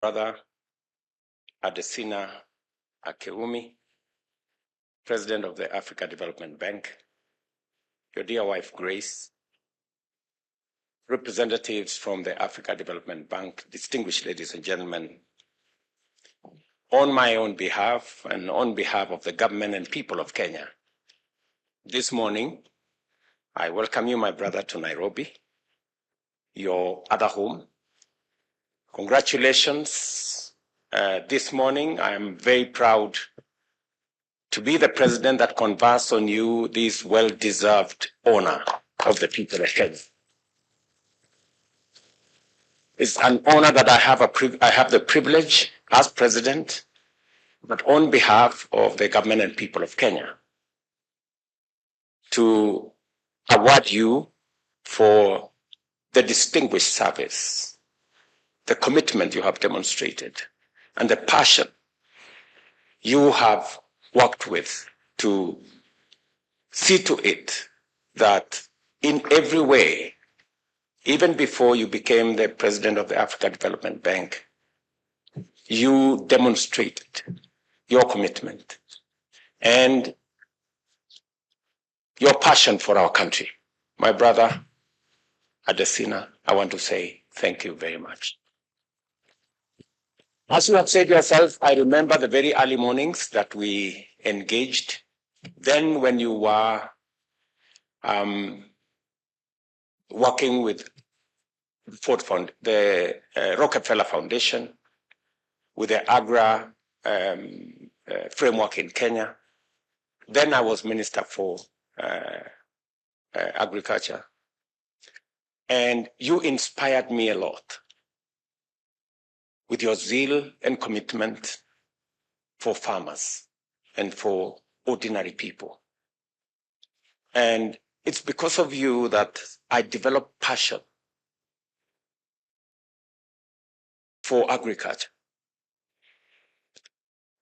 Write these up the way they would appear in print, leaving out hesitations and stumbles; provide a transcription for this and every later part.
Brother Adesina Akeumi, President of the Africa Development Bank, your dear wife Grace, representatives from the Africa Development Bank, distinguished ladies and gentlemen, on my own behalf and on behalf of the government and people of Kenya, this morning, I welcome you, my brother, to Nairobi, your other home. Congratulations. This morning, I am very proud to be the president that confers on you this well-deserved honor of the people of Kenya. It's an honor that I have the privilege as president, but on behalf of the government and people of Kenya, to award you for the distinguished service, the commitment you have demonstrated, and the passion you have worked with to see to it that in every way, even before you became the president of the Africa Development Bank, you demonstrated your commitment and your passion for our country. My brother Adesina, I want to say thank you very much. As you have said yourself, I remember the very early mornings that we engaged. Then when you were working with the Rockefeller Foundation, with the AGRA framework in Kenya. Then I was Minister for Agriculture. And you inspired me a lot with your zeal and commitment for farmers and for ordinary people. And it's because of you that I developed passion for agriculture.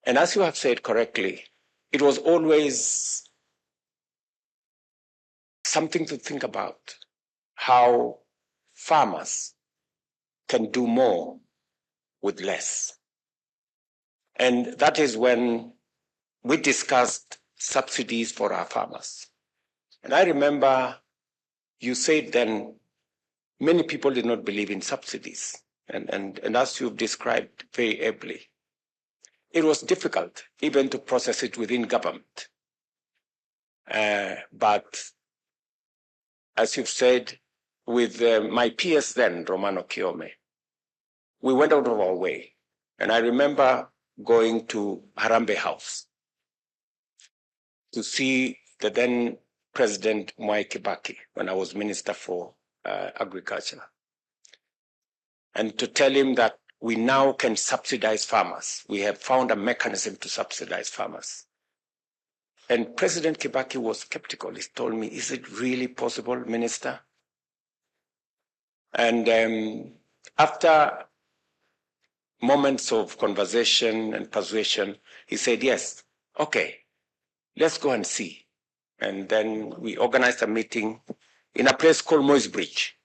And as you have said correctly, it was always something to think about, how farmers can do more with less. And that is when we discussed subsidies for our farmers. And I remember you said then many people did not believe in subsidies. And as you've described very ably, it was difficult even to process it within government. But as you've said, with my peers then, Romano Kiome, we went out of our way. And I remember going to Harambee House to see the then President Mwai Kibaki when I was Minister for Agriculture, and to tell him that we now can subsidize farmers. We have found a mechanism to subsidize farmers. And President Kibaki was skeptical. He told me, is it really possible, Minister? And after moments of conversation and persuasion, he said, yes, okay, let's go and see. And then we organized a meeting in a place called Moy's Bridge.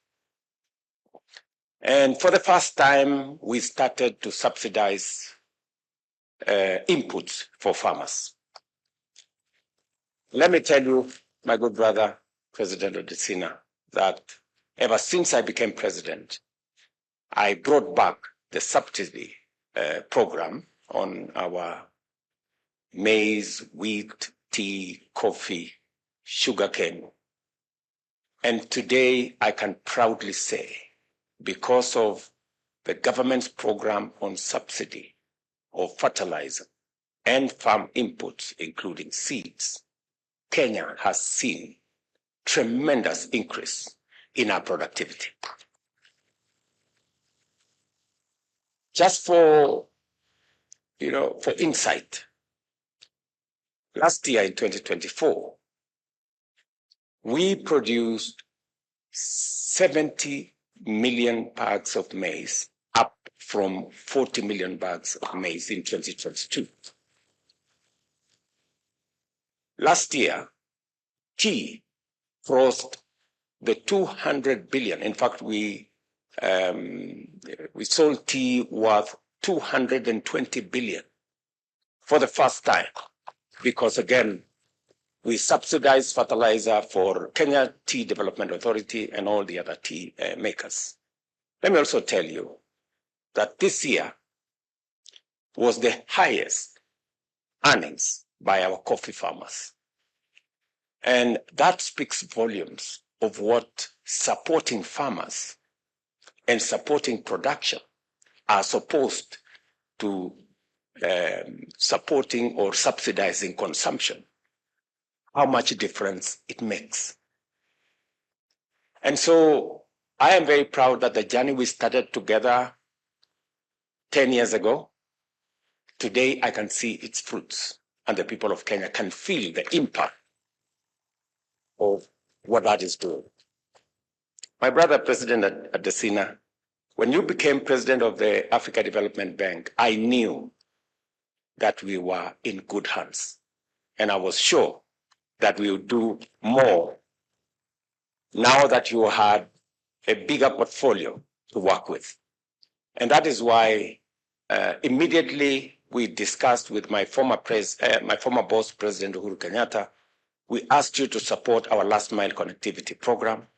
And for the first time, we started to subsidize inputs for farmers. Let me tell you, my good brother, President Adesina, that ever since I became president, I brought back the subsidy program on our maize, wheat, tea, coffee, sugarcane. And today I can proudly say, because of the government's program on subsidy of fertilizer and farm inputs, including seeds, Kenya has seen tremendous increase in our productivity. Just for insight, last year in 2024, we produced 70 million bags of maize, up from 40 million bags of maize in 2022. Last year, tea crossed the 200 billion. In fact, we sold tea worth 220 billion for the first time, because again, we subsidize fertilizer for Kenya Tea Development Authority and all the other tea makers. Let me also tell you that this year was the highest earnings by our coffee farmers. And that speaks volumes of what supporting farmers and supporting production as opposed to supporting or subsidizing consumption, how much difference it makes. And so I am very proud that the journey we started together 10 years ago, today I can see its fruits, and the people of Kenya can feel the impact of what that is doing. My brother, President Adesina, when you became president of the Africa Development Bank, I knew that we were in good hands. And I was sure that we would do more now that you had a bigger portfolio to work with. And that is why immediately we discussed with my former boss, President Uhuru Kenyatta. We asked you to support our last mile connectivity program.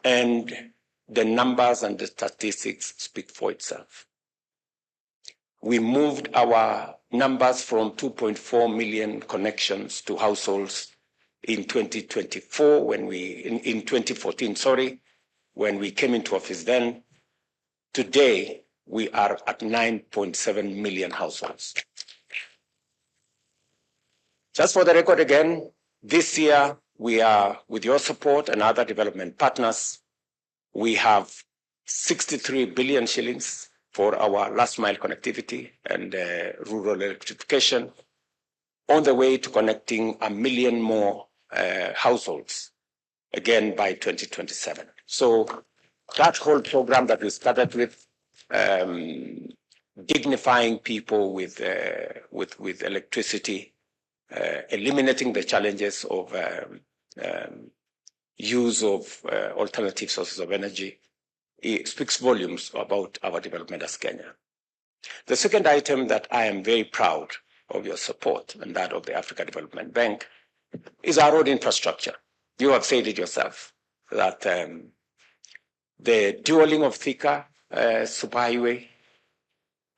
And the numbers and the statistics speak for itself. We moved our numbers from 2.4 million connections to households in 2024, in 2014, when we came into office then. Today, we are at 9.7 million households. Just for the record again, this year, we are, with your support and other development partners, we have 63 billion shillings for our last mile connectivity and rural electrification, on the way to connecting 1 million more households, again by 2027. So that whole program that we started with, dignifying people with electricity, eliminating the challenges of use of alternative sources of energy, it speaks volumes about our development as Kenya. The second item that I am very proud of your support and that of the Africa Development Bank is our road infrastructure. You have said it yourself that the dualing of Thika superhighway,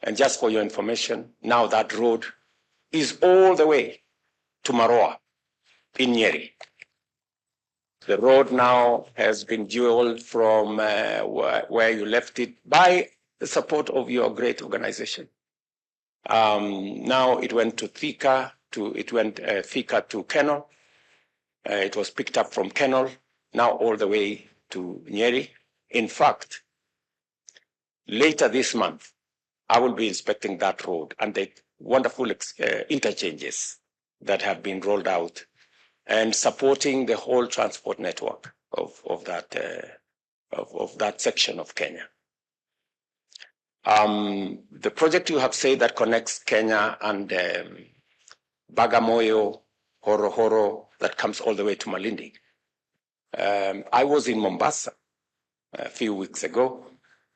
and just for your information, now that road is all the way to Maroa in Nyeri. The road now has been dualed from where you left it by the support of your great organization. Now it went to Thika, Thika to Kenol. It was picked up from Kenol, now all the way to Nyeri. In fact, later this month, I will be inspecting that road and the wonderful interchanges that have been rolled out and supporting the whole transport network of that section of Kenya. The project you have said that connects Kenya and Bagamoyo, Horohoro, that comes all the way to Malindi. I was in Mombasa a few weeks ago,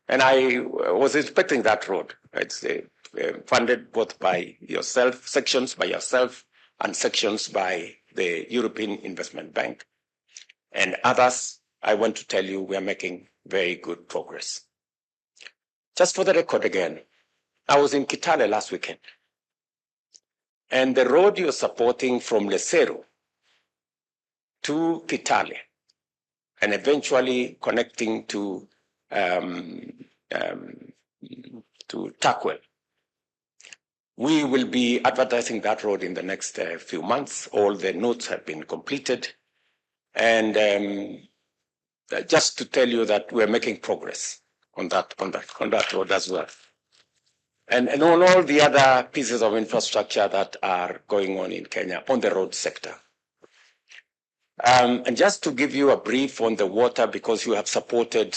and I was inspecting that road. It's funded both by yourself, sections by yourself, and sections by the European Investment Bank. And others, I want to tell you, we are making very good progress. Just for the record again, I was in Kitale last weekend. And the road you're supporting from Lesero to Kitale, and eventually connecting to Takwel, we will be advertising that road in the next few months. All the notes have been completed. And just to tell you that we're making progress on that road as well. And on all the other pieces of infrastructure that are going on in Kenya on the road sector. And just to give you a brief on the water, because you have supported,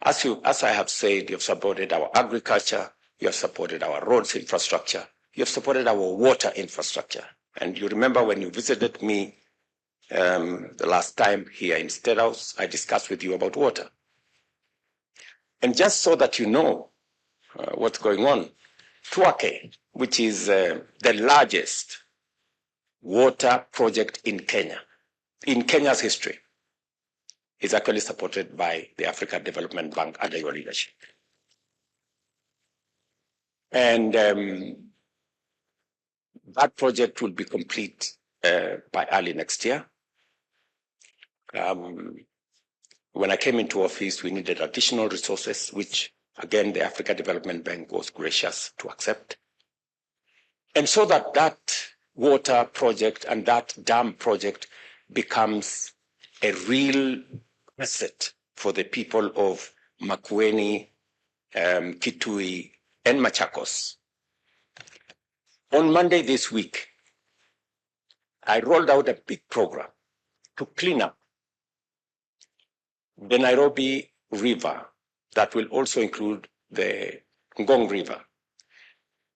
as I have said, you have supported our agriculture, you have supported our roads infrastructure, you have supported our water infrastructure. And you remember when you visited me the last time here in State House, I discussed with you about water. And just so that you know, what's going on. THEREPORTERKE, which is the largest water project in Kenya's history, is actually supported by the African Development Bank under your leadership. And that project will be complete by early next year. When I came into office, we needed additional resources, which, again, the Africa Development Bank was gracious to accept. And so that water project and that dam project becomes a real asset for the people of Makueni, Kitui, and Machakos. On Monday this week, I rolled out a big program to clean up the Nairobi River that will also include the Ngong River,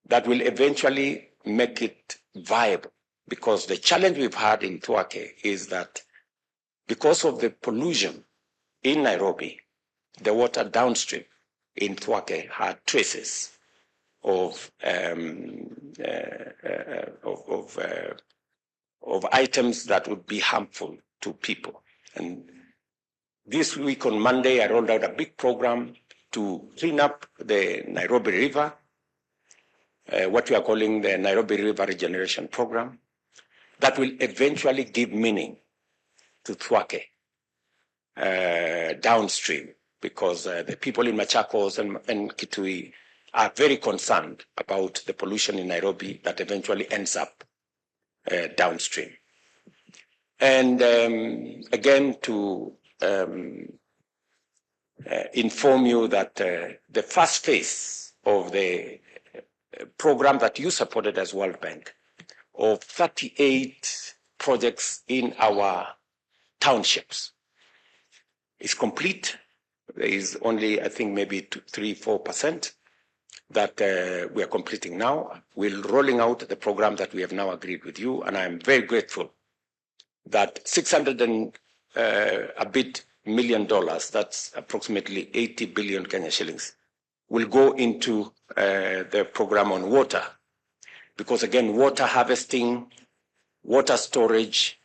that will eventually make it viable. Because the challenge we've had in THEREPORTERKE is that because of the pollution in Nairobi, the water downstream in THEREPORTERKE had traces of items that would be harmful to people. And this week on Monday, I rolled out a big program to clean up the Nairobi River, what we are calling the Nairobi River Regeneration Program, that will eventually give meaning to THEREPORTERKE downstream, because the people in Machakos and Kitui are very concerned about the pollution in Nairobi that eventually ends up downstream. And again, to inform you that the first phase of the program that you supported as World Bank of 38 projects in our townships is complete. There is only, I think, maybe 3-4% that we are completing now. We're rolling out the program that we have now agreed with you, and I'm very grateful that 600 and a bit $1 million, that's approximately 80 billion Kenya shillings, will go into the program on water. Because again, water harvesting, water storage,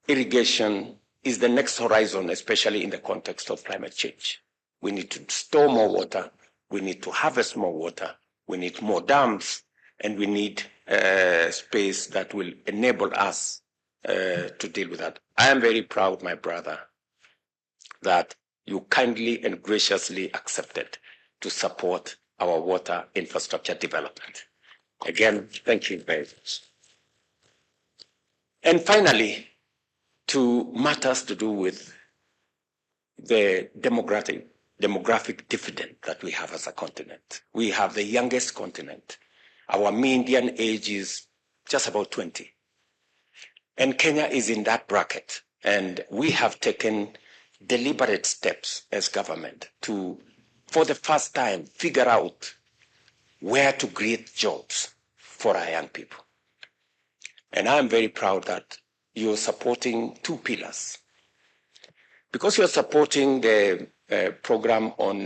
irrigation is the next horizon, especially in the context of climate change. We need to store more water, we need to harvest more water, we need more dams, and we need space that will enable us to deal with that. I am very proud, my brother, that you kindly and graciously accepted to support our water infrastructure development. Again, thank you very much. And finally, to matters to do with the demographic dividend that we have as a continent. We have the youngest continent. Our median age is just about 20. And Kenya is in that bracket. And we have taken deliberate steps as government to, for the first time, figure out where to create jobs for our young people. And I'm very proud that you're supporting two pillars. Because you're supporting the program on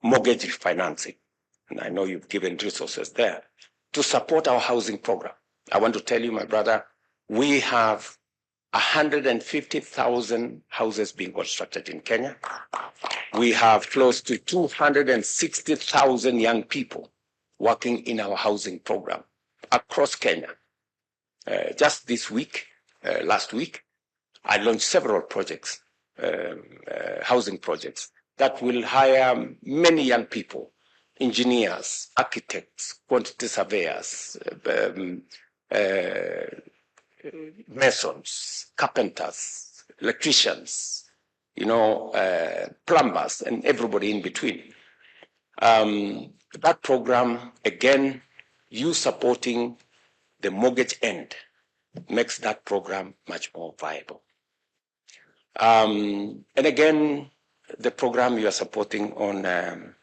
mortgage refinancing, and I know you've given resources there, to support our housing program. I want to tell you, my brother, we have 150,000 houses being constructed in Kenya. We have close to 260,000 young people working in our housing program across Kenya. Just this week, last week, I launched several projects, housing projects, that will hire many young people, engineers, architects, quantity surveyors, masons, carpenters, electricians, plumbers, and everybody in between. That program, again, you supporting the mortgage end makes that program much more viable. And again, the program you are supporting on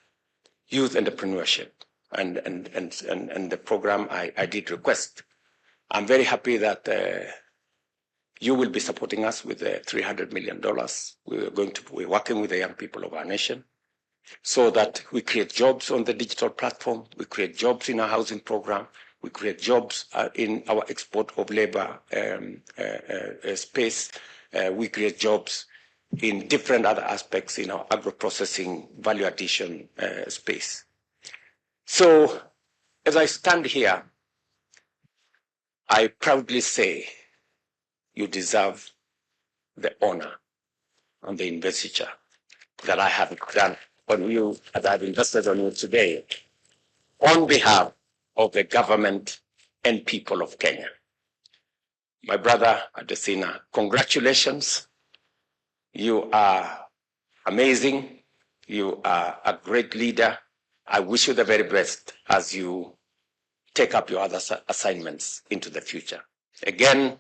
youth entrepreneurship and the program I did request. I'm very happy that You will be supporting us with $300 million. We're working with the young people of our nation so that we create jobs on the digital platform, we create jobs in our housing program, we create jobs in our export of labor space, we create jobs in different other aspects in our agro-processing value addition space. So as I stand here, I proudly say you deserve the honor and the investiture that I have done on you, that I've invested on you today, on behalf of the government and people of Kenya. My brother Adesina, congratulations. You are amazing. You are a great leader. I wish you the very best as you take up your other assignments into the future. Again,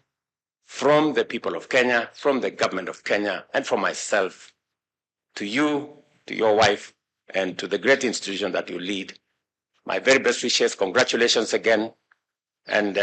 from the people of Kenya, from the government of Kenya, and from myself, to you, to your wife, and to the great institution that you lead, my very best wishes. Congratulations again. And